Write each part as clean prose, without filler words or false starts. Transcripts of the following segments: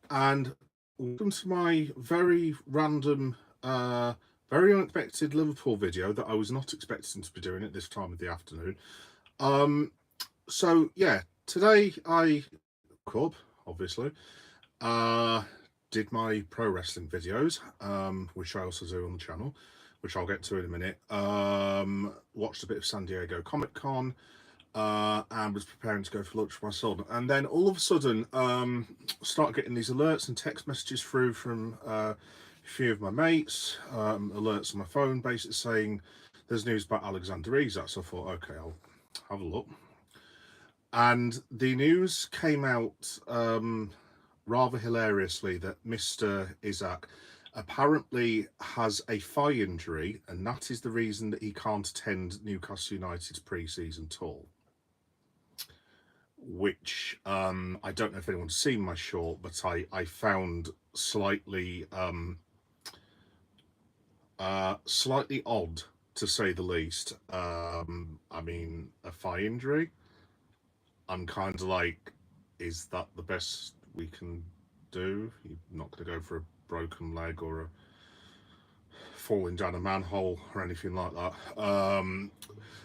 and welcome to my very random, very unexpected Liverpool video that I was not expecting to be doing at this time of the afternoon. Um, so yeah, today I woke up, obviously, uh, did my pro wrestling videos, which I also do on the channel, which I'll get to in a minute. Watched a bit of San Diego Comic Con, and was preparing to go for lunch with my son. And then all of a sudden, started getting these alerts and text messages through from a few of my mates, alerts on my phone, basically saying there's news about Alexander Isak. So I thought, okay, I'll have a look. And the news came out rather hilariously that Mr. Isak apparently has a thigh injury, and that is the reason that he can't attend Newcastle United's pre-season tour. Which I don't know if anyone's seen my short, but I found slightly odd, to say the least. I mean, a thigh injury. I'm kind of like, is that the best we can do? You're not going to go for a broken leg or a falling down a manhole or anything like that.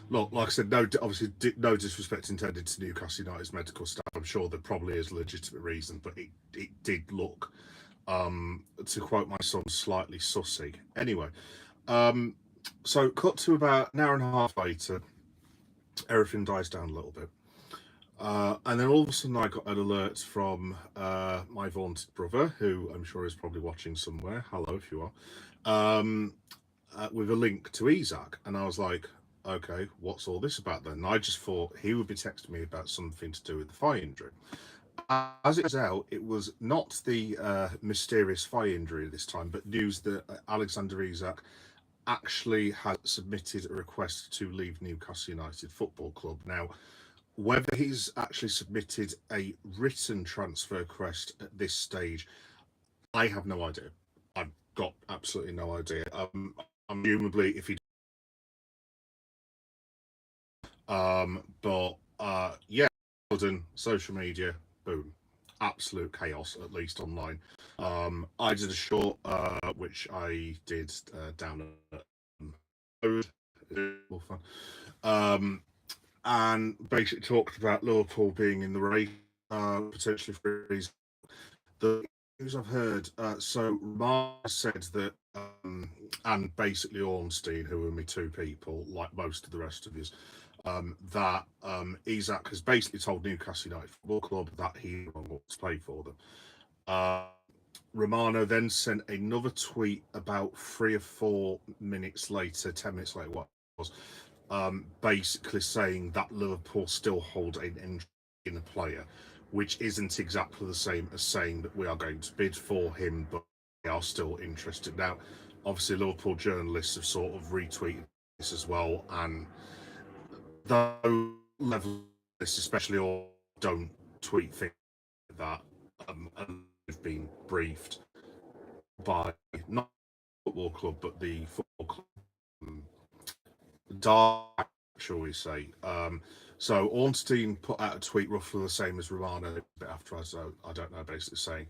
Look, like I said, no, obviously, no disrespect intended to Newcastle United's medical staff. I'm sure there probably is a legitimate reason, but it did look, to quote my son, slightly sussy. Anyway, so cut to about an hour and a half later, everything dies down a little bit. And then all of a sudden, I got an alert from my vaunted brother, who I'm sure is probably watching somewhere. Hello, if you are, with a link to Isak. And I was like, okay, what's all this about then? And I just thought he would be texting me about something to do with the thigh injury. As it turns out, it was not the mysterious thigh injury this time, but news that Alexander Isak actually has submitted a request to leave Newcastle United Football Club. Now, whether he's actually submitted a written transfer request at this stage, I have no idea. I've got absolutely no idea. Presumably, if he, but yeah, sudden social media, boom, absolute chaos. At least online. I did a short, which I did down at um, and basically talked about Liverpool being in the race, potentially for reasons. The news I've heard, so Mar said that, and basically Ornstein, who are my two people, like most of the rest of us, that Isak has basically told Newcastle United Football Club that he wants to play for them. Uh, Romano then sent another tweet about 3 or 4 minutes later, 10 minutes later, what it was, basically saying that Liverpool still hold an interest in the player, which isn't exactly the same as saying that we are going to bid for him, but we are still interested. Now, obviously, Liverpool journalists have sort of retweeted this as well, and those levels, especially, all don't tweet things like that, and they've been briefed by not the football club, but the football club, dark, shall we say. So Ornstein put out a tweet roughly the same as Romano a bit after us. So I don't know, basically saying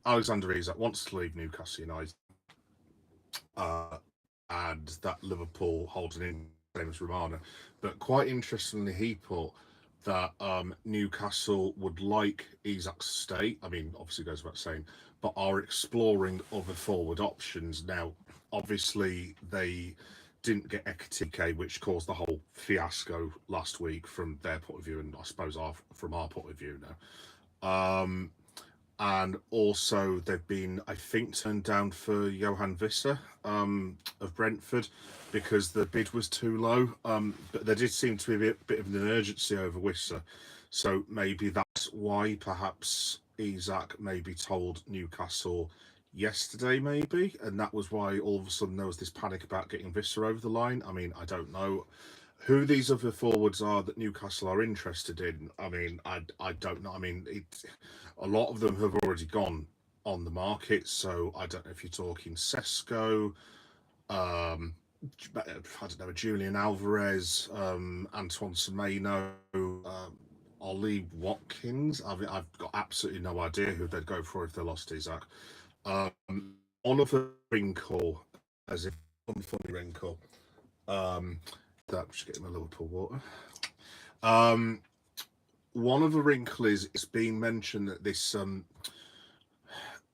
Alexander Isak wants to leave Newcastle United, uh, and that Liverpool holds an in same as Romano. But quite interestingly, he put that Newcastle would like Isak's stay. I mean, obviously goes without saying, but are exploring other forward options. Now, obviously, they didn't get Ekatike, which caused the whole fiasco last week from their point of view, and I suppose from our point of view now. And also, they've been, I think, turned down for Johan Visser of Brentford because the bid was too low. But there did seem to be a bit of an urgency over Visser. So maybe that's why perhaps Isak maybe told Newcastle yesterday, maybe. And that was why all of a sudden there was this panic about getting Visser over the line. I mean, I don't know who these other forwards are that Newcastle are interested in. I mean, I don't know. I mean, a lot of them have already gone on the market, so I don't know if you're talking Sesko, I don't know, Julian Alvarez, Antoine Semenyo, Ollie Watkins. I've got absolutely no idea who they'd go for if they lost Isak. One other wrinkle, as if unfunny wrinkle, um, that just getting my Liverpool water. Um, One of the wrinkle is it's being mentioned that this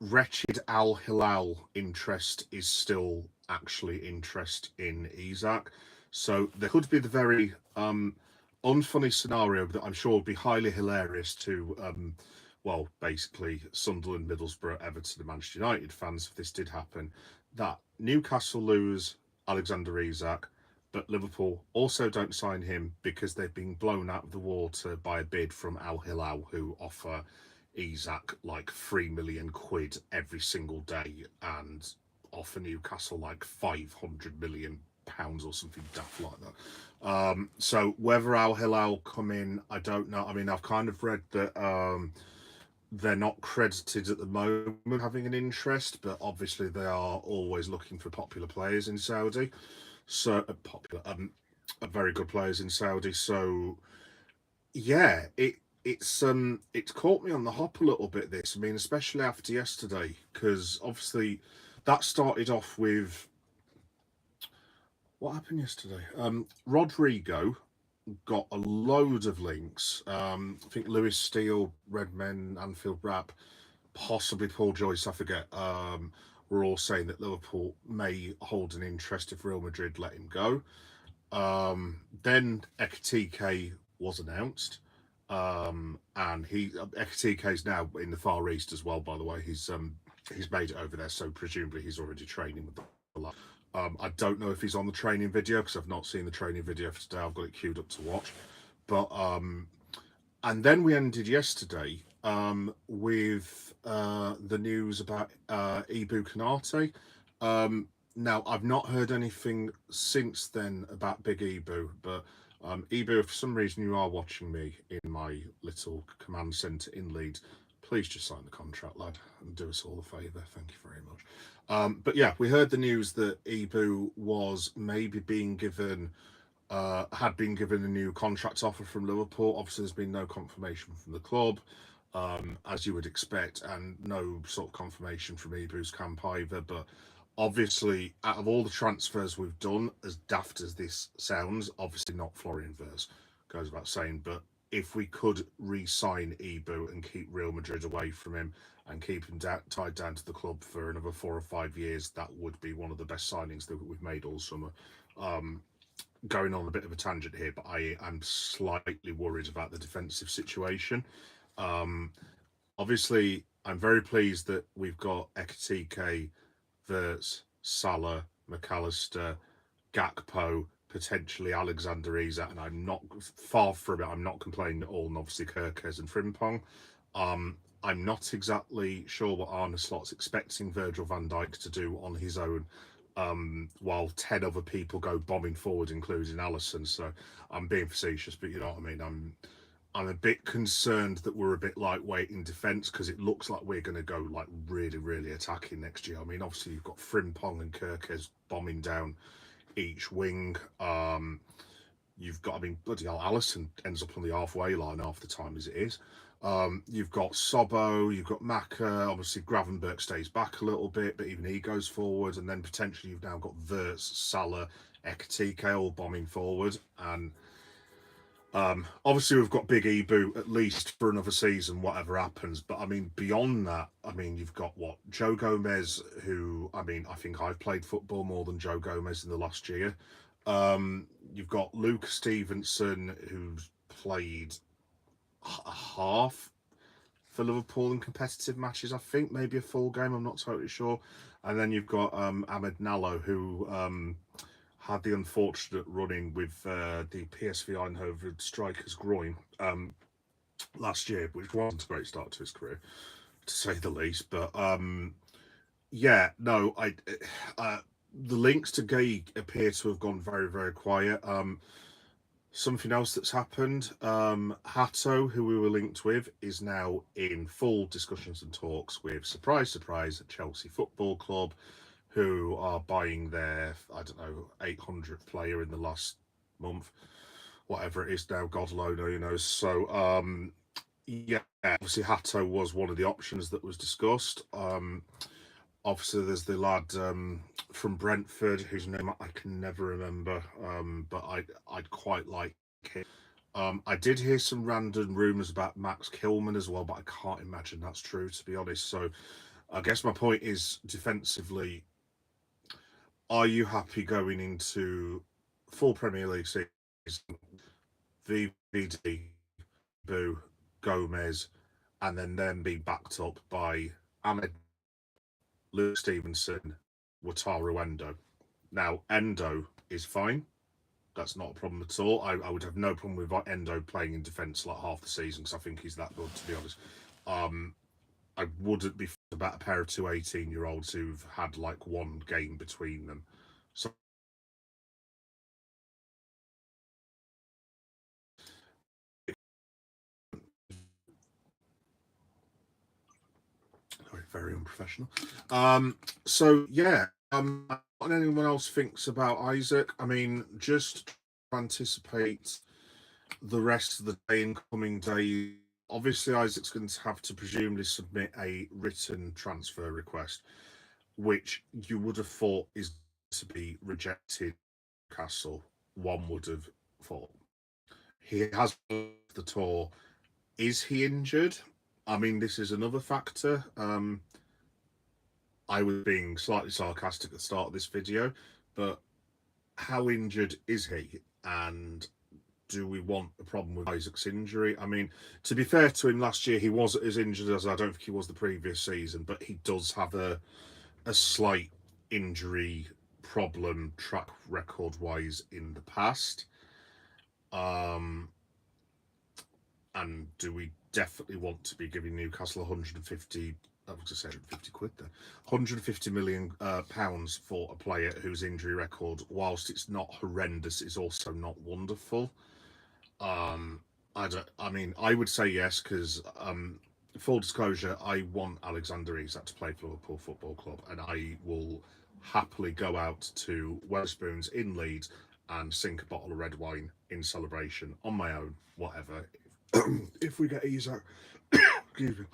wretched Al Hilal interest is still actually interest in Isak. So there could be the very unfunny scenario that I'm sure would be highly hilarious to, well, basically Sunderland, Middlesbrough, Everton, and Manchester United fans if this did happen, that Newcastle lose Alexander Isak, but Liverpool also don't sign him because they've been blown out of the water by a bid from Al Hilal, who offer Isak like 3 million quid every single day and offer Newcastle like 500 million pounds or something daft like that. So whether Al Hilal come in, I don't know. I mean, I've kind of read that they're not credited at the moment having an interest, but obviously they are always looking for popular players in Saudi. So very good players in Saudi. So yeah, it's caught me on the hop a little bit. This, I mean, especially after yesterday, because obviously that started off with what happened yesterday. Rodrigo got a load of links. I think Lewis Steele, Redmen, Anfield Rap, possibly Paul Joyce, I forget. We're all saying that Liverpool may hold an interest if Real Madrid let him go. Then Ekitike was announced. And Ekitike is now in the Far East as well, by the way. He's made it over there, so presumably he's already training with the lad. I don't know if he's on the training video because I've not seen the training video for today. I've got it queued up to watch. But and then we ended yesterday with the news about Ibu Kanate. Now, I've not heard anything since then about Big Ibu, but Ibu, if for some reason you are watching me in my little command centre in Leeds, please just sign the contract, lad, and do us all a favour. Thank you very much. But yeah, we heard the news that Ibu was maybe being given, had been given a new contract offer from Liverpool. Obviously, there's been no confirmation from the club, as you would expect, and no sort of confirmation from Ibu's camp either. But obviously, out of all the transfers we've done, as daft as this sounds, obviously not Florian Wirtz, goes without saying, but if we could re-sign Ibu and keep Real Madrid away from him and keep him tied down to the club for another 4 or 5 years, that would be one of the best signings that we've made all summer. Going on a bit of a tangent here, but I am slightly worried about the defensive situation. Obviously, I'm very pleased that we've got Ekitike, Wirtz, Salah, McAllister, Gakpo, potentially Alexander Isak, and I'm not far from it. I'm not complaining at all, and obviously Kirkes and Frimpong. I'm not exactly sure what Arne Slot's expecting Virgil van Dijk to do on his own, while 10 other people go bombing forward, including Alisson. So I'm being facetious, but you know what I mean. I'm a bit concerned that we're a bit lightweight in defence because it looks like we're going to go like really, really attacking next year. I mean, obviously you've got Frimpong and Kirkes bombing down each wing. You've got, I mean, bloody hell, Alisson ends up on the halfway line half the time as it is. You've got Sobo, you've got Maka, obviously Gravenberg stays back a little bit, but even he goes forward, and then potentially you've now got Wirtz, Salah, Ekitike all bombing forward, and obviously we've got Big Ibu at least for another season, whatever happens. But I mean, beyond that, I mean, you've got what, Joe Gomez, who, I mean, I think I've played football more than Joe Gomez in the last year. You've got Luke Stevenson, who's played a half for Liverpool in competitive matches, I think, maybe a full game, I'm not totally sure. And then you've got Ahmed Nallo, who had the unfortunate run-in with the PSV Eindhoven striker's groin last year, which wasn't a great start to his career, to say the least. But yeah, no, the links to Gay appear to have gone very, very quiet. Something else that's happened, Hato, who we were linked with, is now in full discussions and talks with, surprise, surprise, Chelsea Football Club, who are buying their, I don't know, 800th player in the last month. whatever it is now, God alone who knows. So yeah, obviously Hato was one of the options that was discussed. Obviously there's the lad from Brentford whose name I can never remember, but I'd quite like him. I did hear some random rumours about Max Kilman as well, but I can't imagine that's true, to be honest. So I guess my point is, defensively, are you happy going into full Premier League season, VVD, Boo, Gomez, and then being backed up by Ahmed, Luke Stevenson, Wataru Endo? Now, Endo is fine. That's not a problem at all. I would have no problem with Endo playing in defence like half the season because I think he's that good, to be honest. I wouldn't be about a pair of two 18-year-olds who've had like one game between them. So very unprofessional. So yeah, what anyone else thinks about Isak? I mean, just anticipate the rest of the day in coming days. Obviously, Isaac's going to have to presumably submit a written transfer request, which you would have thought is to be rejected. Newcastle, one would have thought. He has the tour. Is he injured? I mean, this is another factor. I was being slightly sarcastic at the start of this video, but how injured is he? And do we want a problem with Isaac's injury? I mean, to be fair to him, last year he wasn't as injured as I don't think he was the previous season, but he does have a slight injury problem track record wise in the past. And do we definitely want to be giving Newcastle 150? I was going to say 150 quid there, 150 million pounds for a player whose injury record, whilst it's not horrendous, is also not wonderful. I don't. I mean, I would say yes because, full disclosure, I want Alexander Isak to play for Liverpool Football Club, and I will happily go out to Wetherspoons in Leeds and sink a bottle of red wine in celebration on my own, whatever. If we get Isak, excuse me.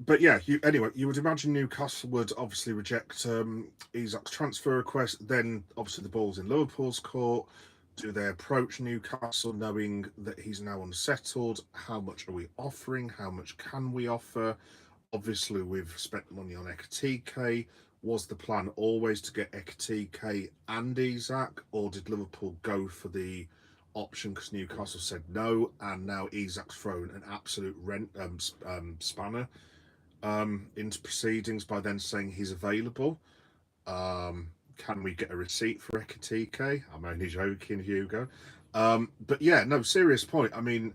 But yeah, anyway, you would imagine Newcastle would obviously reject Isak's transfer request. Then, obviously, the ball's in Liverpool's court. Do they approach Newcastle knowing that he's now unsettled? How much are we offering? How much can we offer? Obviously, we've spent money on Ekatike. Was the plan always to get Ekatike and Isak, or did Liverpool go for the option because Newcastle said no, and now Isak's thrown an absolute spanner into proceedings by then saying he's available? Can we get a receipt for Ekatike? I'm only joking, Hugo. But yeah, no, serious point. I mean,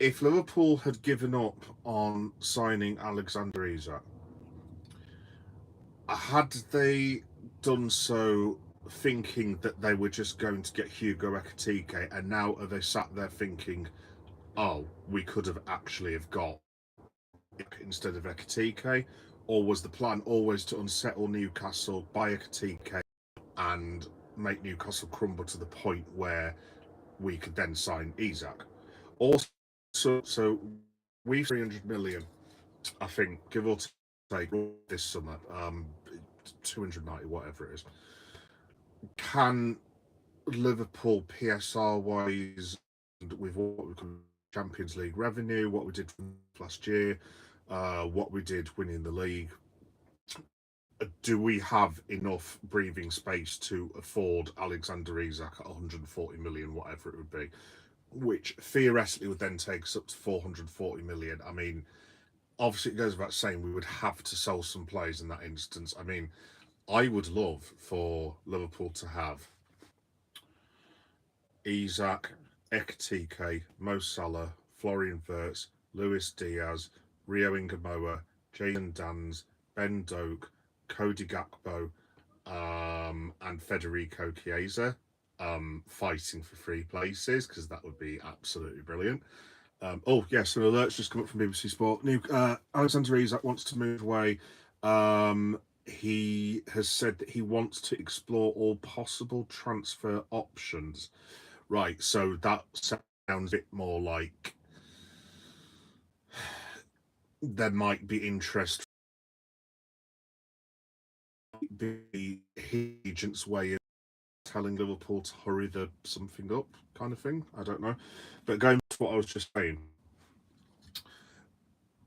if Liverpool had given up on signing Alexander Isak, had they done so thinking that they were just going to get Hugo Ekatike, and now are they sat there thinking, oh, we could have actually have got instead of Ekatike? Or was the plan always to unsettle Newcastle, buy Ekatike, and make Newcastle crumble to the point where we could then sign Isak? Also, so we 300 million, I think, give or take, this summer, 290, whatever it is. Can Liverpool PSR wise, with what we call Champions League revenue, what we did last year, what we did winning the league, do we have enough breathing space to afford Alexander Isak at 140 million, whatever it would be, which theoretically would then take us up to 440 million? I mean, obviously, it goes without saying we would have to sell some players in that instance. I mean, I would love for Liverpool to have Isak, Ekatike, Mo Salah, Florian Wirtz, Luis Diaz, Rio Ingamoa, Jadon Danns, Ben Doak, Cody Gakpo, and Federico Chiesa fighting for three places, because that would be absolutely brilliant. Oh, yes, an alert's just come up from BBC Sport. Alexander Isak wants to move away. he has said that he wants to explore all possible transfer options. Right, so that sounds a bit more like there might be interest, be agent's way of telling Liverpool to hurry the something up kind of thing. I don't know. But going to what I was just saying,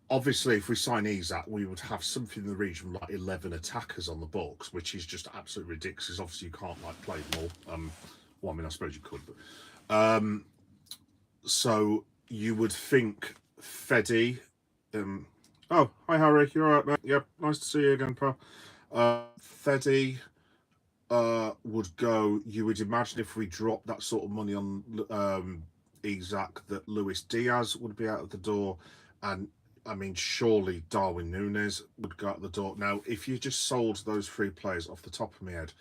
obviously, if we sign Isak, we would have something in the region like 11 attackers on the books, which is just absolutely ridiculous. Obviously, you can't like play them all. Well, I mean, I suppose you could, but so you would think Feddy. Oh, hi Harry, you all right, mate? Yep, nice to see you again, pal. Feddy would go. You would imagine if we dropped that sort of money on Isak, that Luis Diaz would be out of the door, and I mean, surely Darwin Núñez would go out the door. Now, if you just sold those three players off the top of my head,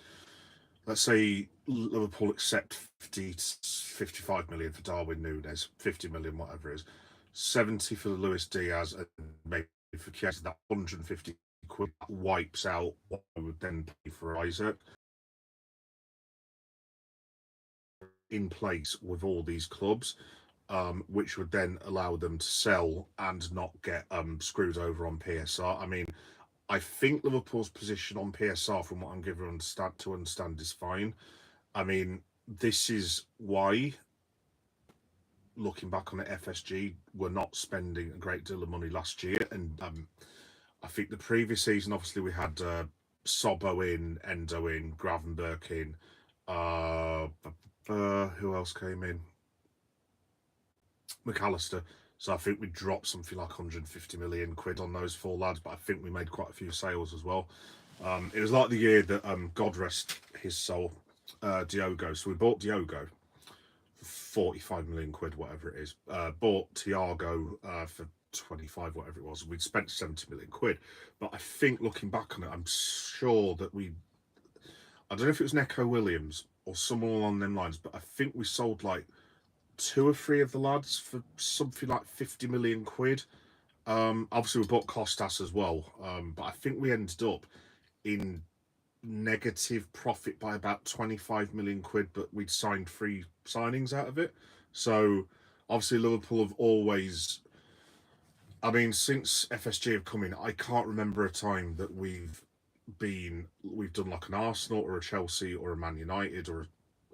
let's say Liverpool accept 50 55 million for Darwin Núñez, 50 million, whatever it is, 70 for Luis Diaz, and maybe for Chiesa, that 150 quid wipes out what I would then pay for Isak. In place with all these clubs, which would then allow them to sell and not get screwed over on PSR. I mean, I think Liverpool's position on PSR, from what I'm given to understand, is fine. I mean, this is why, looking back on it, FSG were not spending a great deal of money last year. And I think the previous season, obviously, we had Sobbo in, Endo in, Gravenberch in. Who else came in? McAllister. So I think we dropped something like 150 million quid on those four lads, but I think we made quite a few sales as well. It was like the year that God rest his soul, Diogo. So we bought Diogo for 45 million quid, whatever it is. Bought Thiago for 25, whatever it was. We'd spent 70 million quid. But I think looking back on it, I'm sure that I don't know if it was Neco Williams or someone along them lines, but I think we sold like two or three of the lads for something like 50 million quid. Obviously, we bought Costas as well, but I think we ended up in negative profit by about 25 million quid, but we'd signed three signings out of it. So, obviously, Liverpool have always. I mean, since FSG have come in, I can't remember a time that we've done like an Arsenal or a Chelsea or a Man United or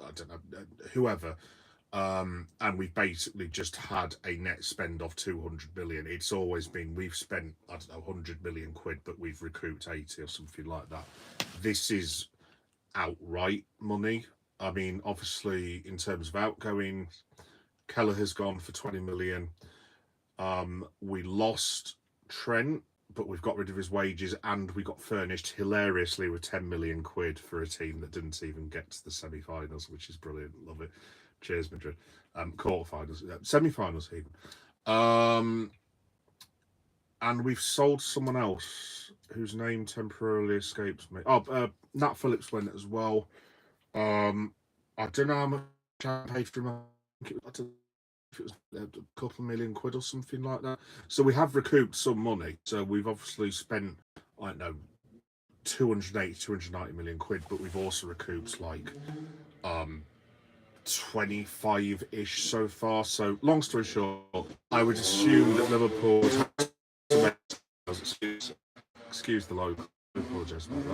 I don't know whoever, and we've basically just had a net spend of 200 million. It's always been we've spent, I don't know, 100 million quid, but we've recouped 80 or something like that. This is outright money. I mean, obviously, in terms of outgoing, Keller has gone for 20 million. We lost Trent, but we've got rid of his wages, and we got furnished hilariously with 10 million quid for a team that didn't even get to the semi-finals, which is brilliant. Love it. Cheers, Madrid. Quarterfinals, semi-finals even. And we've sold someone else whose name temporarily escapes me. Oh, Nat Phillips went as well. I don't know how much I paid for him. I don't know if it was a couple of million quid or something like that. So we have recouped some money. So we've obviously spent, I don't know, 290 million quid, but we've also recouped like 25-ish so far. So long story short, I would assume that Liverpool would have to make, excuse the local, I apologise about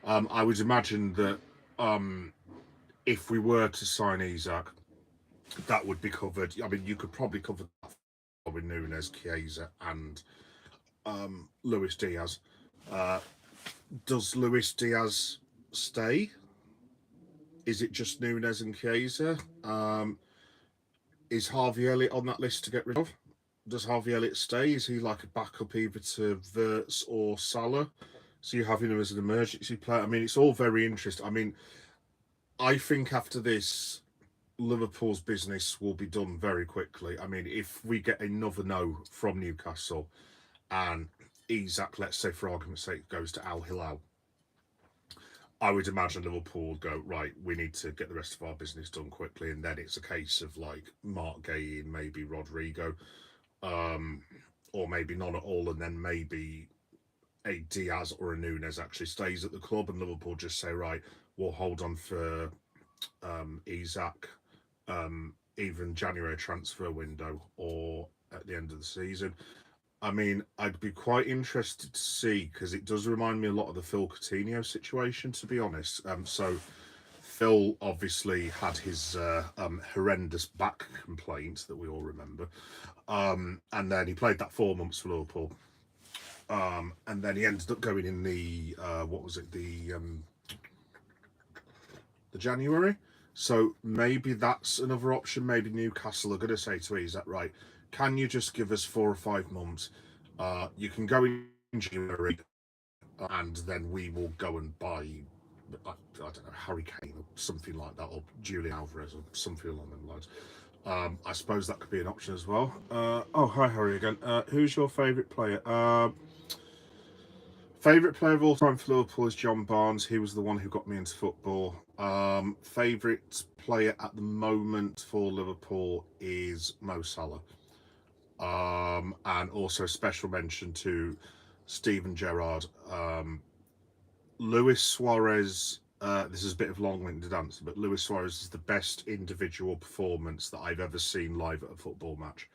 that. I would imagine that if we were to sign Isak, that would be covered. I mean, you could probably cover that with Núñez, Chiesa, and Luis Diaz. Does Luis Diaz stay? Is it just Núñez and Chiesa? Is Harvey Elliott on that list to get rid of? Does Harvey Elliott stay? Is he like a backup either to Wirtz or Salah? So you're having him as an emergency player. I mean, it's all very interesting. I mean, I think after this, Liverpool's business will be done very quickly. I mean, if we get another no from Newcastle and Isak, let's say for argument's sake, goes to Al Hilal, I would imagine Liverpool would go, right, we need to get the rest of our business done quickly. And then it's a case of like Mark Gay and maybe Rodrigo, or maybe none at all. And then maybe a Diaz or a Nunes actually stays at the club, and Liverpool just say, right, we'll hold on for Isak, even January transfer window or at the end of the season. I mean, I'd be quite interested to see because it does remind me a lot of the Phil Coutinho situation, to be honest. So Phil obviously had his horrendous back complaint that we all remember, and then he played that 4 months for Liverpool, and then he ended up going in the what was it, the January. So maybe that's another option. Maybe Newcastle are going to say to me, is that right? Can you just give us 4 or 5 months? You can go in January, and then we will go and buy, I don't know, Harry Kane or something like that, or Julian Alvarez or something along them lines. I suppose that could be an option as well. Oh, hi, Harry again. Who's your favourite player? Favourite player of all time for Liverpool is John Barnes. He was the one who got me into football. Favourite player at the moment for Liverpool is Mo Salah. And also special mention to Steven Gerrard. Luis Suarez, this is a bit of long-winded answer, but Luis Suarez is the best individual performance that I've ever seen live at a football match.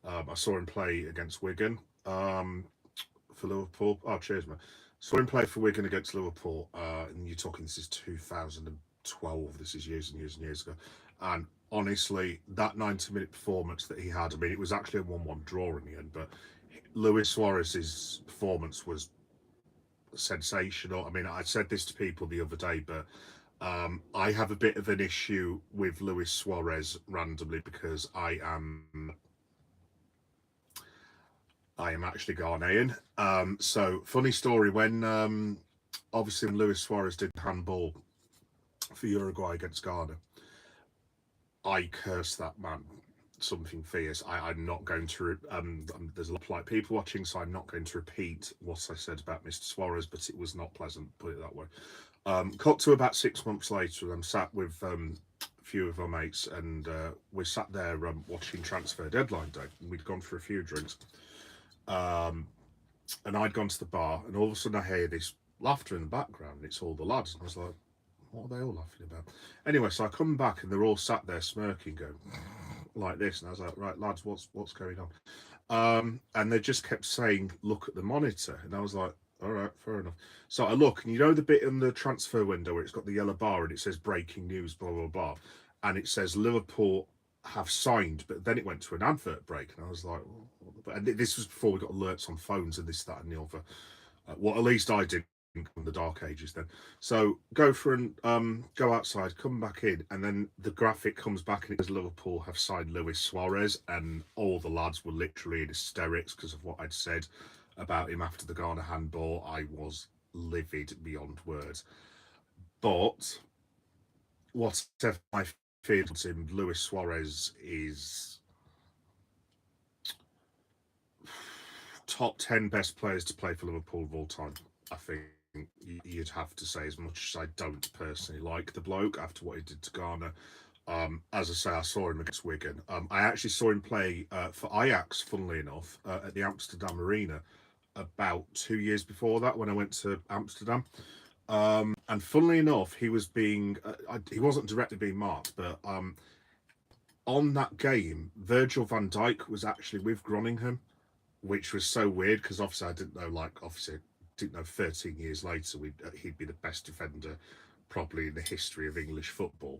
I saw him play against Wigan for Liverpool. Oh, cheers, man. Saw him play for Wigan against Liverpool, and you're talking, this is 2012, this is years and years and years ago. And honestly, that 90-minute performance that he had, I mean, it was actually a 1-1 draw in the end, but Luis Suarez's performance was sensational. I mean, I said this to people the other day, but I have a bit of an issue with Luis Suarez randomly because I am actually Ghanaian. So funny story, when obviously when Luis Suarez did handball for Uruguay against Ghana, I cursed that man something fierce. I'm not going to. There's a lot of polite people watching, so I'm not going to repeat what I said about Mr. Suarez, but it was not pleasant. Put it that way. Cut to about 6 months later, and I'm sat with a few of our mates, and we sat there watching Transfer Deadline Day, and we'd gone for a few drinks, and I'd gone to the bar, and all of a sudden I hear this laughter in the background. And it's all the lads, and I was like, what are they all laughing about? Anyway, so I come back and they're all sat there smirking, going like this, and I was like, right, lads, what's going on? And they just kept saying, look at the monitor, and I was like, all right, fair enough. So I look, and you know the bit in the transfer window where it's got the yellow bar and it says breaking news, blah blah blah, and it says Liverpool have signed, but then it went to an advert break, and I was like, and this was before we got alerts on phones and this, that, and the other. Well, at least I did in the dark ages then. So go for and go outside, come back in, and then the graphic comes back and it says Liverpool have signed Luis Suarez, and all the lads were literally in hysterics because of what I'd said about him after the Ghana handball. I was livid beyond words. But whatever I feel to him, Luis Suarez is top 10 best players to play for Liverpool of all time, I think. You'd have to say, as much as I don't personally like the bloke after what he did to Ghana. As I say, I saw him against Wigan. I actually saw him play for Ajax, funnily enough, at the Amsterdam Arena about 2 years before that when I went to Amsterdam. And funnily enough, he wasn't directly being marked, but on that game, Virgil van Dijk was actually with Groningen, which was so weird because obviously I didn't know 13 years later he'd be the best defender probably in the history of English football,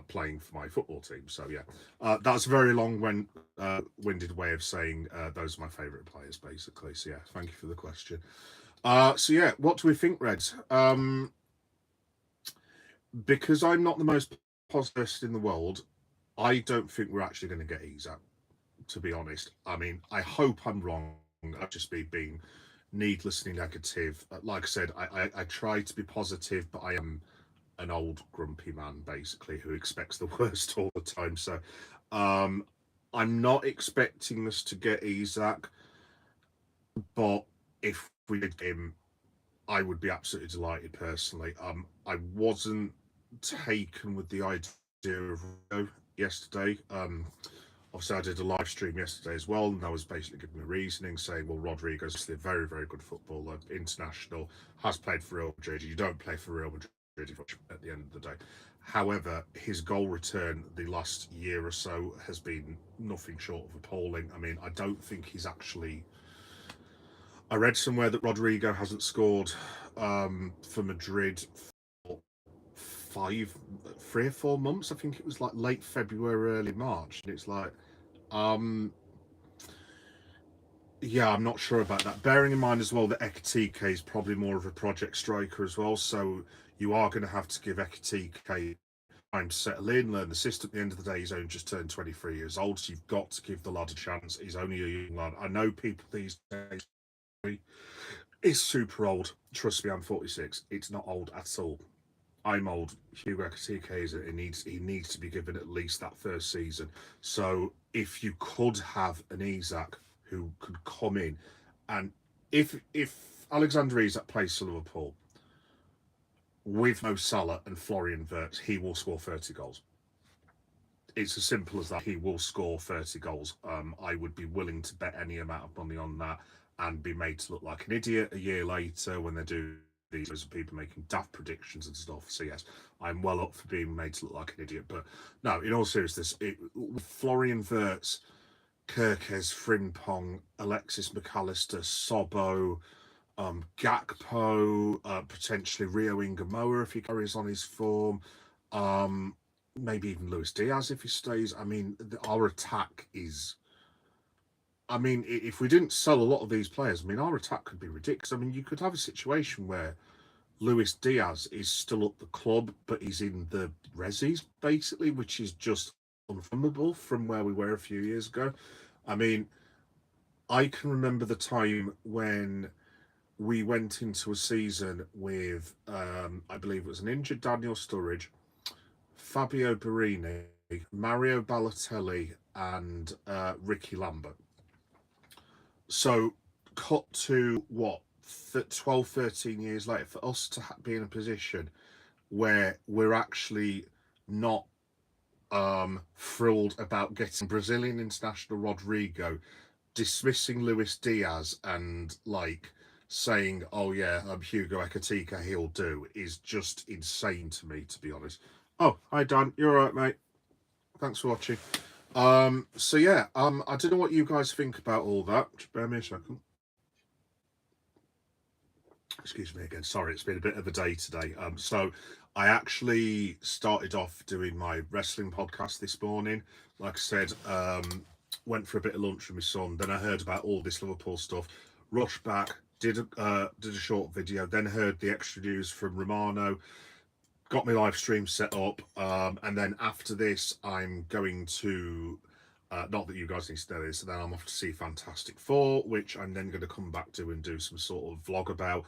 playing for my football team. So yeah, that's a very long-winded way of saying those are my favourite players, basically. So yeah, thank you for the question. So yeah, what do we think, Reds? Because I'm not the most positive in the world, I don't think we're actually going to get Isak, to be honest. I mean, I hope I'm wrong. I've just been being needlessly negative. Like I said, I try to be positive, but I am an old grumpy man, basically, who expects the worst all the time. So I'm not expecting us to get Isak, but if we did get him, I would be absolutely delighted personally. I wasn't taken with the idea of Rio yesterday. Obviously, I did a live stream yesterday as well, and I was basically giving the reasoning, saying, well, Rodrigo's a very, very good footballer, international, has played for Real Madrid. You don't play for Real Madrid at the end of the day. However, his goal return the last year or so has been nothing short of appalling. I mean, I don't think he's actually. I read somewhere that Rodrigo hasn't scored for Madrid for 3 or 4 months. I think it was like late February, early March, and it's like, um, yeah, I'm not sure about that. Bearing in mind as well that Ekitike is probably more of a project striker as well, so you are going to have to give Ekitike time to settle in, learn the system. At the end of the day, he's only just turned 23 years old, so you've got to give the lad a chance. He's only a young lad. I know people these days is super old. Trust me, I'm 46. It's not old at all. I'm old. Hugo Ekitike is it. He needs to be given at least that first season. So if you could have an Isak who could come in, and if Alexander Isak plays for Liverpool with Mo Salah and Florian Wirtz, he will score 30 goals. It's as simple as that. He will score 30 goals. I would be willing to bet any amount of money on that and be made to look like an idiot a year later when they do these people making daft predictions and stuff. So yes, I'm well up for being made to look like an idiot. But no, in all seriousness, Florian Wirtz, Kirkes, Frimpong, Alexis McAllister, Sobo, Gakpo, potentially Rio Ingamoa if he carries on his form, maybe even Luis Diaz if he stays. I mean, our attack is. I mean, if we didn't sell a lot of these players, I mean, our attack could be ridiculous. I mean, you could have a situation where Luis Diaz is still at the club, but he's in the resis, basically, which is just unfathomable from where we were a few years ago. I mean, I can remember the time when we went into a season with, I believe it was an injured Daniel Sturridge, Fabio Barini, Mario Balotelli, and Ricky Lambert. So, cut to what, 12, 13 years later, for us to be in a position where we're actually not thrilled about getting Brazilian international Rodrigo, dismissing Luis Diaz, and like saying, "Oh yeah, Hugo Ekitike, he'll do," is just insane to me, to be honest. Oh, hi Dan, you're all right, mate. Thanks for watching. So yeah, I don't know what you guys think about all that. Just bear me a second. Excuse me again. Sorry, it's been a bit of a day today. So I actually started off doing my wrestling podcast this morning. Like I said, went for a bit of lunch with my son. Then I heard about all this Liverpool stuff. Rushed back, did a short video. Then heard the extra news from Romano. Got my live stream set up, and then after this, I'm going to. Not that you guys need to know this, and then I'm off to see Fantastic Four, which I'm then going to come back to and do some sort of vlog about,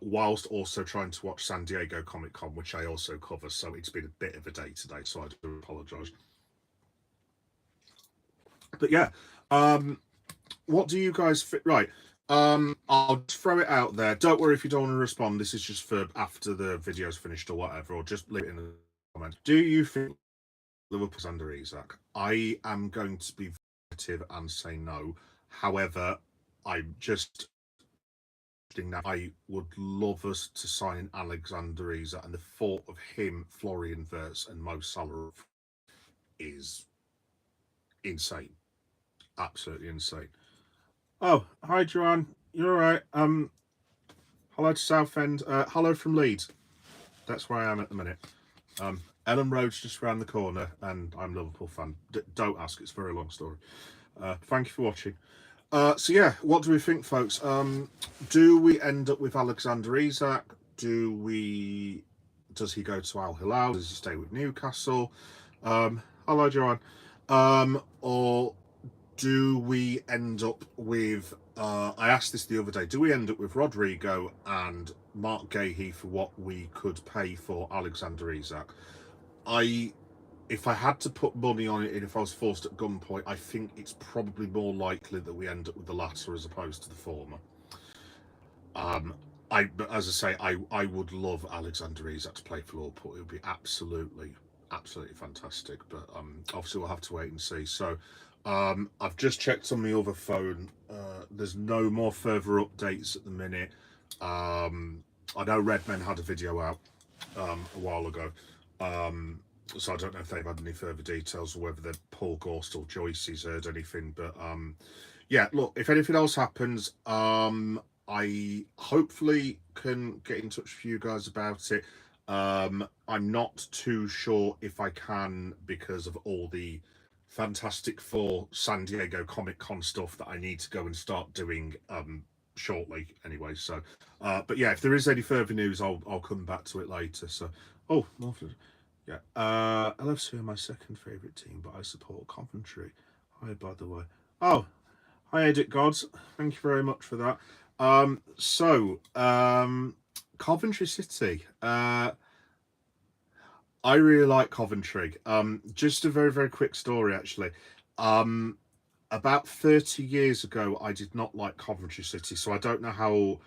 whilst also trying to watch San Diego Comic Con, which I also cover. So it's been a bit of a day today, so I do apologise. But yeah, what do you guys fit? Right. I'll throw it out there. Don't worry if you don't want to respond. This is just for after the video's finished or whatever, or just leave it in the comments. Do you think Liverpool's under Isak? I am going to be negative and say no. However, I'm just now. I would love us to sign Alexander Isak, and the thought of him, Florian Wirtz, and Mo Salah is insane. Absolutely insane. Oh, hi, Joanne. You're all right. Hello to Southend. Hello from Leeds. That's where I am at the minute. Ellen Road's just around the corner, and I'm a Liverpool fan. Don't ask; it's a very long story. Thank you for watching. So yeah, what do we think, folks? Do we end up with Alexander Isak? Does he go to Al Hilal? Does he stay with Newcastle? Hello, Joanne. Or do we end up with? I asked this the other day. Do we end up with Rodrigo and Mark Gahey for what we could pay for Alexander Isak? If I had to put money on it, and if I was forced at gunpoint, I think it's probably more likely that we end up with the latter as opposed to the former. But as I say, I would love Alexander Isak to play for Liverpool. It would be absolutely absolutely fantastic. But obviously we'll have to wait and see. So I've just checked on my other phone. There's no more further updates at the minute. I know Redmen had a video out a while ago. So I don't know if they've had any further details or whether Paul Gorst or Joyce's heard anything. But yeah, look, if anything else happens, I hopefully can get in touch with you guys about it. I'm not too sure if I can because of all the Fantastic Four San Diego Comic Con stuff that I need to go and start doing shortly anyway. So but yeah, if there is any further news, I'll come back to it later. So oh, Morford. Yeah. LFC are my second favourite team, but I support Coventry. Hi, by the way. Oh, hi, Edit Gods. Thank you very much for that. Coventry City. I really like Coventry. Just a very, very quick story, actually. About 30 years ago, I did not like Coventry City, so I don't know how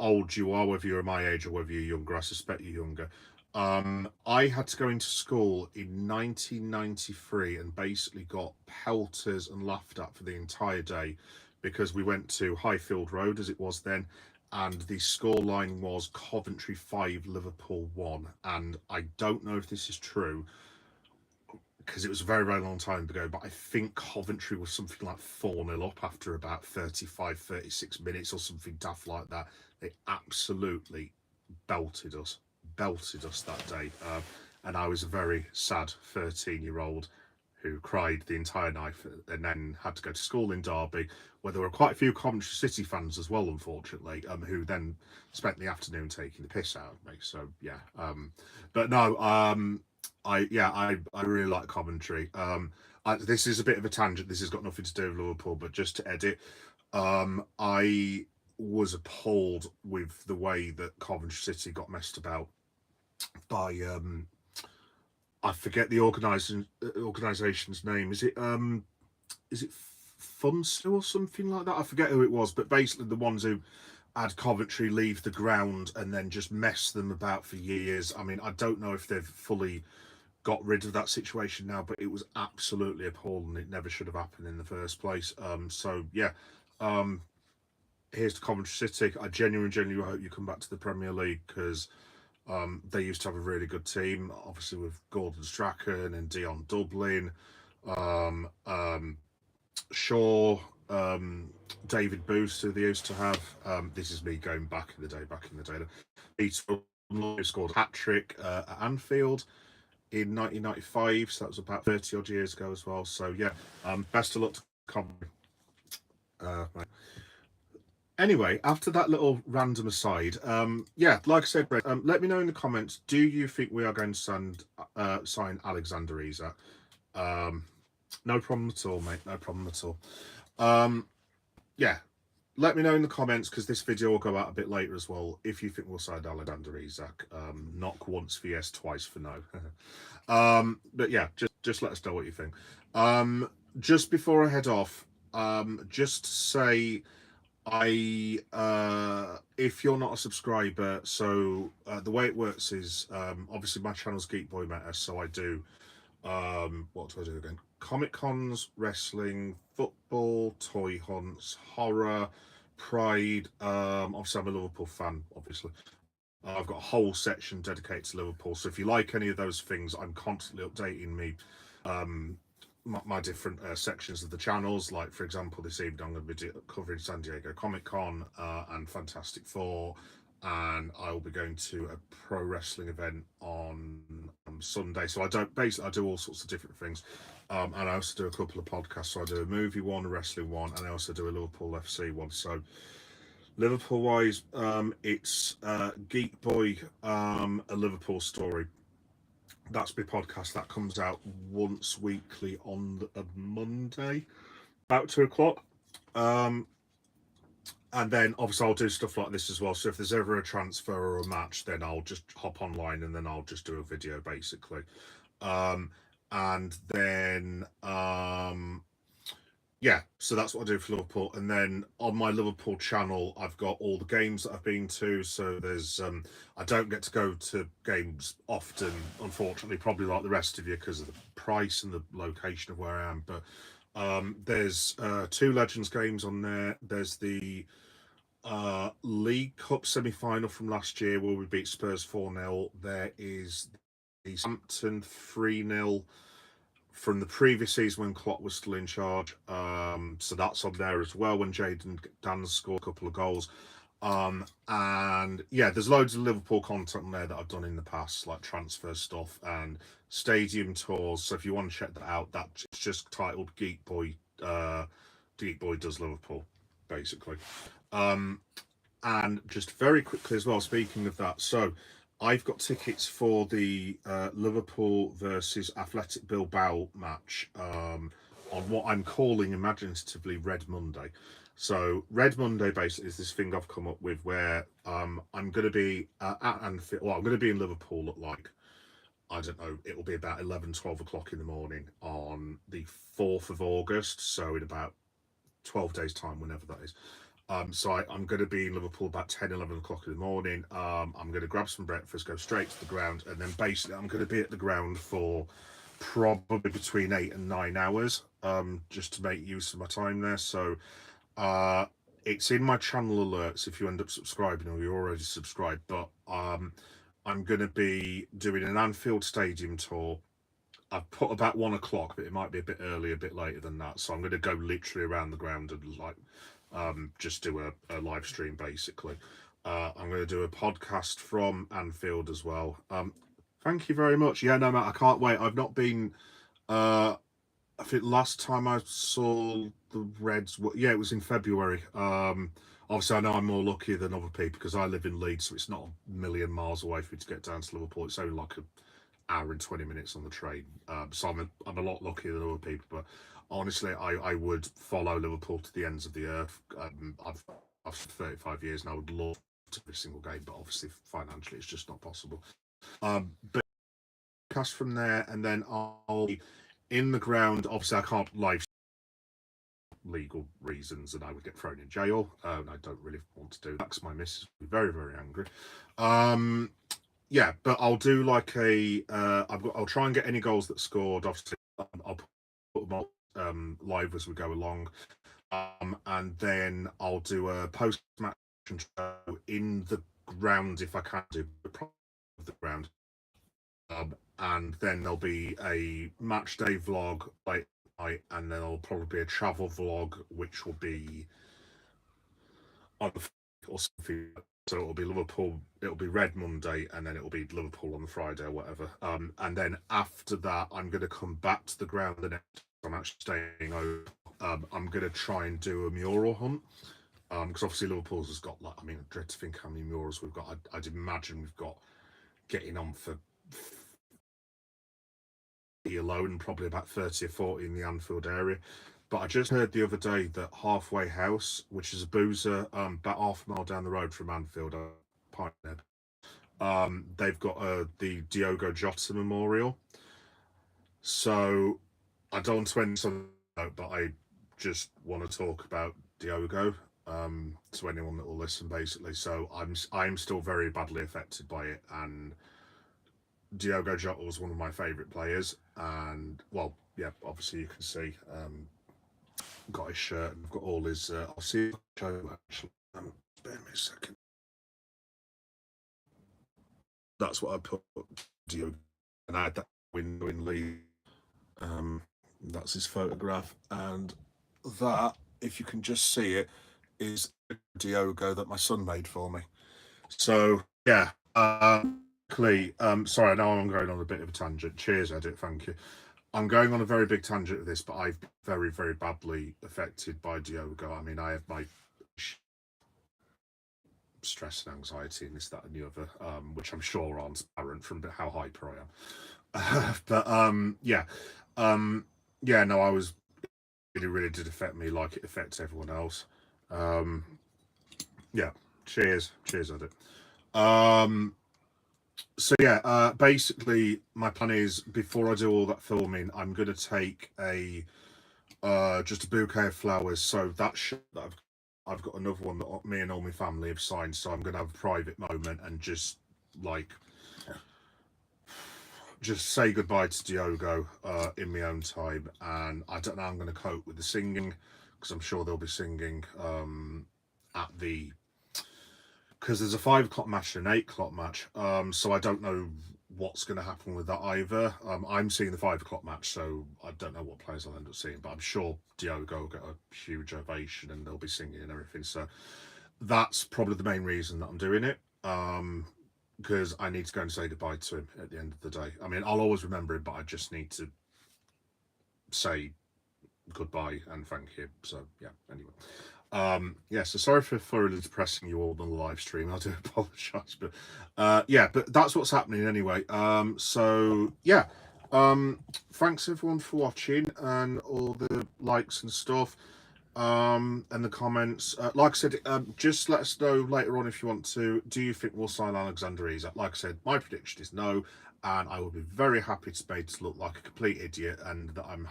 old you are, whether you're my age or whether you're younger. I suspect you're younger. I had to go into school in 1993 and basically got pelters and laughed at for the entire day because we went to Highfield Road, as it was then, and the scoreline was Coventry 5, Liverpool 1. And I don't know if this is true because it was a very, very long time ago, but I think Coventry was something like 4-0 up after about 35, 36 minutes or something daft like that. They absolutely belted us that day. And I was a very sad 13-year-old who cried the entire night and then had to go to school in Derby, where there were quite a few Coventry City fans as well, unfortunately, who then spent the afternoon taking the piss out of me. So yeah, but no, I really like Coventry. This is a bit of a tangent. This has got nothing to do with Liverpool, but just to edit, I was appalled with the way that Coventry City got messed about by I forget the organisation's name. Is it Funsu or something like that? I forget who it was, but basically the ones who had Coventry leave the ground and then just mess them about for years. I mean, I don't know if they've fully got rid of that situation now, but it was absolutely appalling. It never should have happened in the first place. So yeah, here's to Coventry City. I genuinely hope you come back to the Premier League because they used to have a really good team, obviously with Gordon Strachan and Dion Dublin, Shaw, David Booth, who they used to have. This is me going back in the day. Peter scored a hat-trick at Anfield in 1995, so that was about 30 odd years ago as well. So yeah, best of luck to Coventry. Anyway, after that little random aside, yeah, like I said, Brett, let me know in the comments, do you think we are going to sign Alexander Isak? No problem at all, mate, no problem at all. Yeah, let me know in the comments, because this video will go out a bit later as well, if you think we'll sign Alexander Isak. Knock once for yes, twice for no. But yeah, just let us know what you think. Just before I head off, just say... if you're not a subscriber, so the way it works is obviously my channel's Geek Boy Meta, so I do what do I do again? Comic cons, wrestling, football, toy hunts, horror, pride. Obviously I'm a Liverpool fan, obviously. I've got a whole section dedicated to Liverpool, so if you like any of those things, I'm constantly updating me my different sections of the channels. Like, for example, this evening I'm going to be covering San Diego Comic Con and Fantastic Four, and I will be going to a pro wrestling event on Sunday. So I do all sorts of different things, and I also do a couple of podcasts. So I do a movie one, a wrestling one, and I also do a Liverpool FC one. So Liverpool wise, it's Geek Boy, a Liverpool story. That's my podcast that comes out once weekly on a Monday, about 2 o'clock. And then obviously I'll do stuff like this as well. So if there's ever a transfer or a match, then I'll just hop online and then I'll just do a video basically. And then yeah, so that's what I do for Liverpool. And then on my Liverpool channel, I've got all the games that I've been to. So there's, I don't get to go to games often, unfortunately, probably like the rest of you because of the price and the location of where I am. But there's two Legends games on there. There's the League Cup semi-final from last year where we beat Spurs 4-0. There is the Southampton 3-0 from the previous season when Klopp was still in charge. So that's on there as well when Jadon Dan scored a couple of goals. And yeah, there's loads of Liverpool content on there that I've done in the past, like transfer stuff and stadium tours. So if you want to check that out, that's just titled Geek Boy. Geek Boy Does Liverpool, basically. Um, and just very quickly as well, speaking of that, so I've got tickets for the Liverpool versus Athletic Bilbao match on what I'm calling imaginatively Red Monday. So Red Monday basically is this thing I've come up with where I'm going to be at Anfield. Well, I'm going to be in Liverpool at like, I don't know, it'll be about 11, 12 o'clock in the morning on the 4th of August. So in about 12 days' time, whenever that is. So I'm going to be in Liverpool about 10, 11 o'clock in the morning. I'm going to grab some breakfast, go straight to the ground, and then basically I'm going to be at the ground for probably between 8 and 9 hours, just to make use of my time there. So it's in my channel alerts if you end up subscribing or you're already subscribed. But I'm going to be doing an Anfield Stadium tour. I've put about 1 o'clock, but it might be a bit earlier, a bit later than that. So I'm going to go literally around the ground and like just do a live stream basically. I'm going to do a podcast from Anfield as well. Thank you very much. Yeah, no, Matt, I can't wait. I've not been. I think last time I saw the Reds, yeah, it was in February. Obviously, I know I'm more lucky than other people because I live in Leeds, so it's not a million miles away for me to get down to Liverpool. It's only like an hour and 20 minutes on the train. So I'm a lot luckier than other people. But honestly, I would follow Liverpool to the ends of the earth. I've 35 years and I would love to every single game, but obviously financially it's just not possible. But cast from there, and then I'll be in the ground. Obviously, I can't live legal reasons, and I would get thrown in jail. And I don't really want to do that because my missus would be very, very angry. Yeah, but I'll do like I'll try and get any goals that scored. Obviously, I'll put them on live as we go along, and then I'll do a post-match show in the ground if I can do the ground, and then there'll be a match day vlog late night, and then there'll probably be a travel vlog which will be on the or something. So it'll be Liverpool, it'll be Red Monday, and then it'll be Liverpool on the Friday or whatever. And then after that, I'm going to come back to the ground the next time I'm actually staying over. I'm going to try and do a mural hunt. Because obviously Liverpool's has got, like, I mean, I dread to think how many murals we've got. I'd imagine we've got getting on for alone, probably about 30 or 40 in the Anfield area. But I just heard the other day that Halfway House, which is a boozer about half a mile down the road from Anfield, they've got the Diogo Jota Memorial. So I don't want to end something out, but I just want to talk about Diogo to anyone that will listen, basically. So I'm still very badly affected by it, and Diogo Jota was one of my favourite players, and well, yeah, obviously you can see got his shirt and I've got all his. I'll see if I can show you actually. Spare me a second. That's what I put Diogo, and I had that window in Leeds. That's his photograph, and that, if you can just see it, is Diogo that my son made for me. So yeah, sorry, I know I'm going on a bit of a tangent. Cheers, Edit, thank you. I'm going on a very big tangent with this, but I've been very, very badly affected by Diogo. I mean, I have my stress and anxiety and this, that, and the other, which I'm sure aren't apparent from how hyper I am. But yeah, no, I was really, really did affect me like it affects everyone else. Yeah, cheers, Edit. So yeah, basically my plan is before I do all that filming, I'm going to take a just a bouquet of flowers. So that that I've got another one that me and all my family have signed. So I'm gonna have a private moment and like just say goodbye to Diogo in my own time. And I don't know how I'm going to cope with the singing because I'm sure they'll be singing at the because there's a 5 o'clock match and an 8 o'clock match. So I don't know what's going to happen with that either. I'm seeing the 5 o'clock match, so I don't know what players I'll end up seeing, but I'm sure Diogo will get a huge ovation and they'll be singing and everything. So that's probably the main reason that I'm doing it. Because I need to go and say goodbye to him at the end of the day. I mean, I'll always remember him, but I just need to say goodbye and thank him. So yeah. Anyway, yeah. So sorry for thoroughly depressing you all on the live stream. I do apologise, but yeah. But that's what's happening anyway. So yeah. Thanks everyone for watching and all the likes and stuff. And the comments. Like I said, just let us know later on if you want to. Do you think we'll sign Alexander Isak? Like I said, my prediction is no, and I will be very happy to be to look like a complete idiot, and that I'm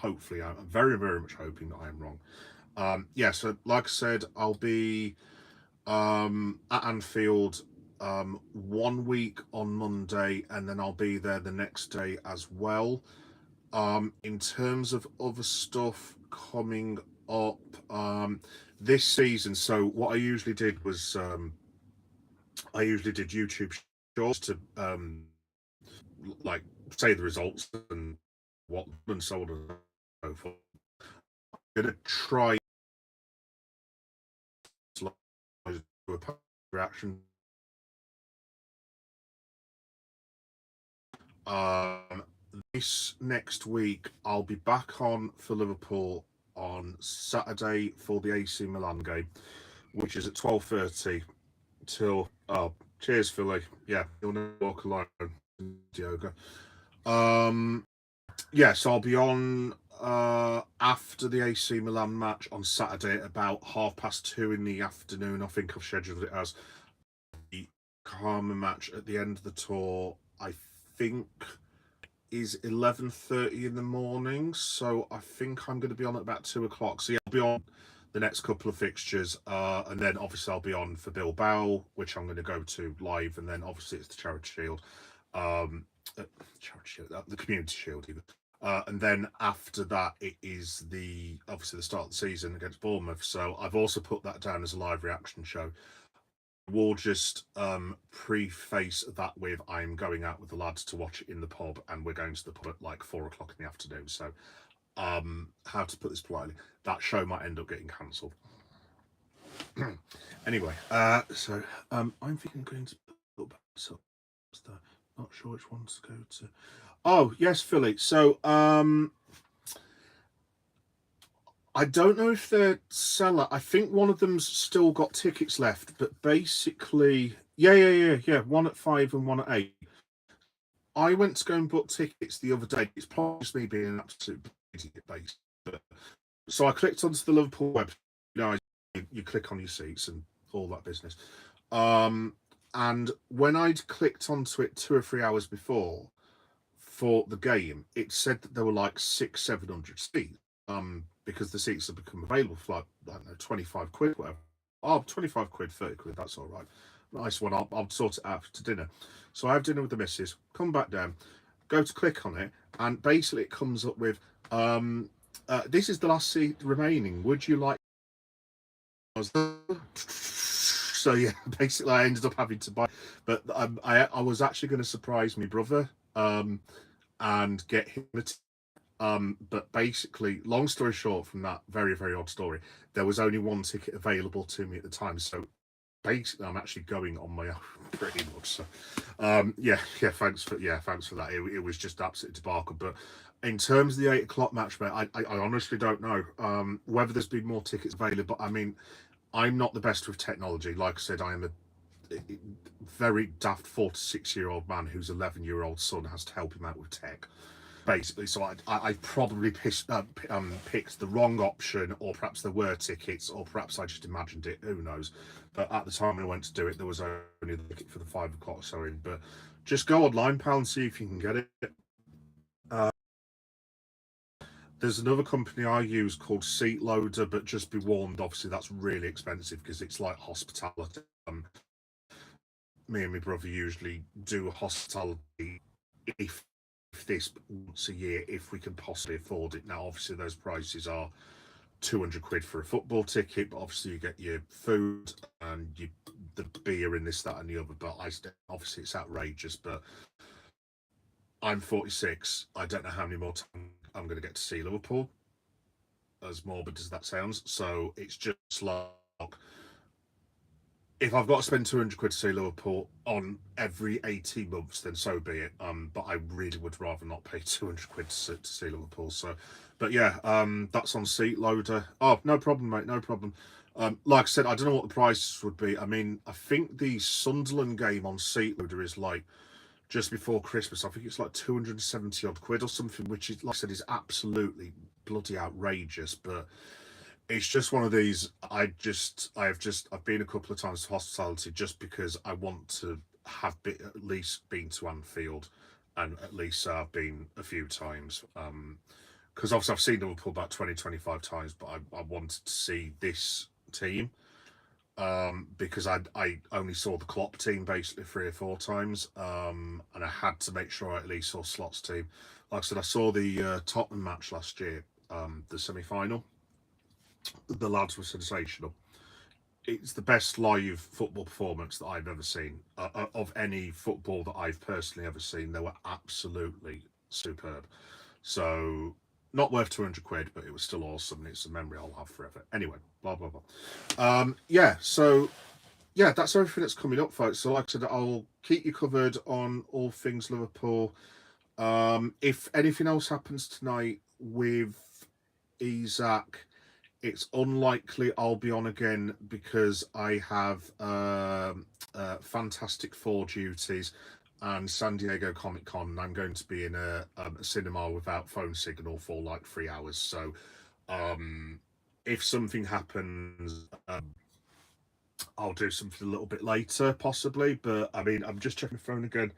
very, very much hoping that I am wrong. Yeah. So, like I said, I'll be at Anfield 1 week on Monday, and then I'll be there the next day as well. In terms of other stuff coming up this season, so what I usually did was I usually did YouTube shorts to like say the results and what and so on and so forth. I'm gonna try to do a reaction. Um, this next week I'll be back on for Liverpool on Saturday for the AC Milan game, which is at 12:30 till cheers Philly. Yeah, you'll never walk alone, Diogo. Um yeah, so I'll be on after the AC Milan match on Saturday at about 2:30 in the afternoon. I think I've scheduled it as the Karma match at the end of the tour. I think is 11:30 in the morning, so I think I'm going to be on at about 2 o'clock. So yeah, I'll be on the next couple of fixtures, and then obviously I'll be on for Bilbao, which I'm going to go to live, and then obviously it's the Charity Shield, Charity Shield, the Community Shield even. And then after that, it is obviously the start of the season against Bournemouth. So I've also put that down as a live reaction show. We'll just preface that with I'm going out with the lads to watch it in the pub, and we're going to the pub at like 4 o'clock in the afternoon. So, how to put this politely, that show might end up getting cancelled. Anyway, so I'm thinking I'm going to put back so not sure which one to go to. Oh yes, Philly. So I don't know if they're seller. I think one of them's still got tickets left, but basically, yeah. One at 5 and one at 8. I went to go and book tickets the other day. It's probably just me being an absolute idiot base. So I clicked onto the Liverpool website. You click on your seats and all that business. And when I'd clicked onto it 2 or 3 hours before for the game, it said that there were like 600-700 seats. Because the seats have become available for like, I don't know, 25 quid, whatever. Oh, 25 quid, 30 quid, that's all right. Nice one, I'll sort it out to dinner. So I have dinner with the missus, come back down, go to click on it, and basically it comes up with, this is the last seat remaining. Would you like? So yeah, basically I ended up having to buy, but I was actually going to surprise my brother and get him but basically, long story short, from that very, very odd story, there was only one ticket available to me at the time. So basically, I'm actually going on my own pretty much. So, yeah, thanks for that. It was just absolute debacle. But in terms of the 8 o'clock match, mate, I honestly don't know whether there's been more tickets available. I mean, I'm not the best with technology. Like I said, I am a very daft 4 to 6 year old man whose 11-year-old son has to help him out with tech. Basically, so I probably picked the wrong option, or perhaps there were tickets, or perhaps I just imagined it. Who knows? But at the time when I went to do it, there was only the ticket for the 5 o'clock showing. But just go online, pal, and see if you can get it. there's another company I use called Seat Loader, but just be warned, obviously that's really expensive because it's like hospitality. Me and my brother usually do hospitality if this once a year if we can possibly afford it. Now, obviously, those prices are 200 quid for a football ticket, but obviously you get your food and the beer and this, that, and the other. But obviously it's outrageous. But I'm 46. I don't know how many more times I'm going to get to see Liverpool. As morbid as that sounds, so it's just like, if I've got to spend 200 quid to see Liverpool on every 18 months, then so be it. But I really would rather not pay 200 quid to see Liverpool. So, but yeah, that's on Seat Loader. Oh, no problem, mate, no problem. Like I said, I don't know what the prices would be. I mean, I think the Sunderland game on Seat Loader is like just before Christmas. I think it's like 270 odd quid or something, which is, like I said, is absolutely bloody outrageous. But it's just one of these. I've been a couple of times to hospitality just because I want to have at least been to Anfield, and at least I've been a few times. Because obviously I've seen Liverpool about 20-25 times, but I wanted to see this team. Because I only saw the Klopp team basically 3 or 4 times, and I had to make sure I at least saw Slot's team. Like I said, I saw the Tottenham match last year, the semi-final. The lads were sensational. It's the best live football performance that I've ever seen, of any football that I've personally ever seen. They were absolutely superb. So, not worth 200 quid, but it was still awesome. And it's a memory I'll have forever. Anyway, blah, blah, blah. Yeah, so, yeah, that's everything that's coming up, folks. So, like I said, I'll keep you covered on all things Liverpool. If anything else happens tonight with Isak, it's unlikely I'll be on again because I have Fantastic Four duties and San Diego Comic Con, and I'm going to be in a cinema without phone signal for like 3 hours. So if something happens, I'll do something a little bit later, possibly. But I mean, I'm just checking the phone again.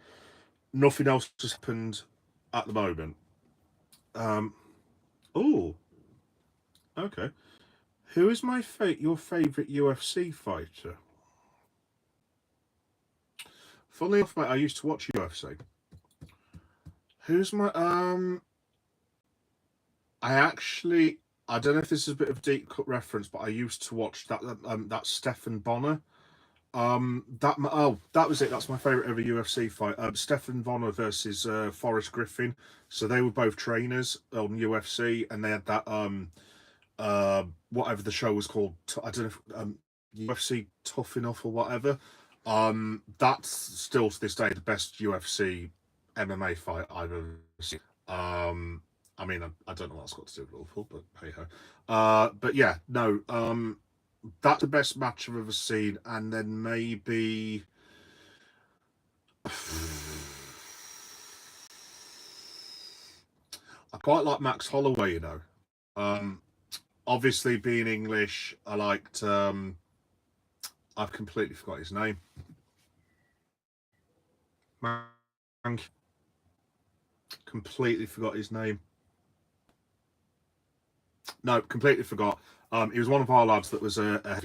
Nothing else has happened at the moment. Oh, okay. Who is your favourite UFC fighter? Funnily enough, mate, I used to watch UFC. Who's my I don't know if this is a bit of a deep cut reference, but I used to watch that Stephan Bonner. That was it. That's my favourite ever UFC fight. Stephan Bonner versus Forrest Griffin. So they were both trainers on UFC, and they had that whatever the show was called. I don't know if UFC Tough Enough or whatever. That's still to this day the best UFC MMA fight I've ever seen. I mean, I don't know what it's got to do with Liverpool, but hey ho. But yeah, no. That's the best match I've ever seen, and then maybe. I quite like Max Holloway, you know. Obviously, being English, I liked. I've completely forgot his name. Completely forgot his name. No, completely forgot. He was one of our lads that was a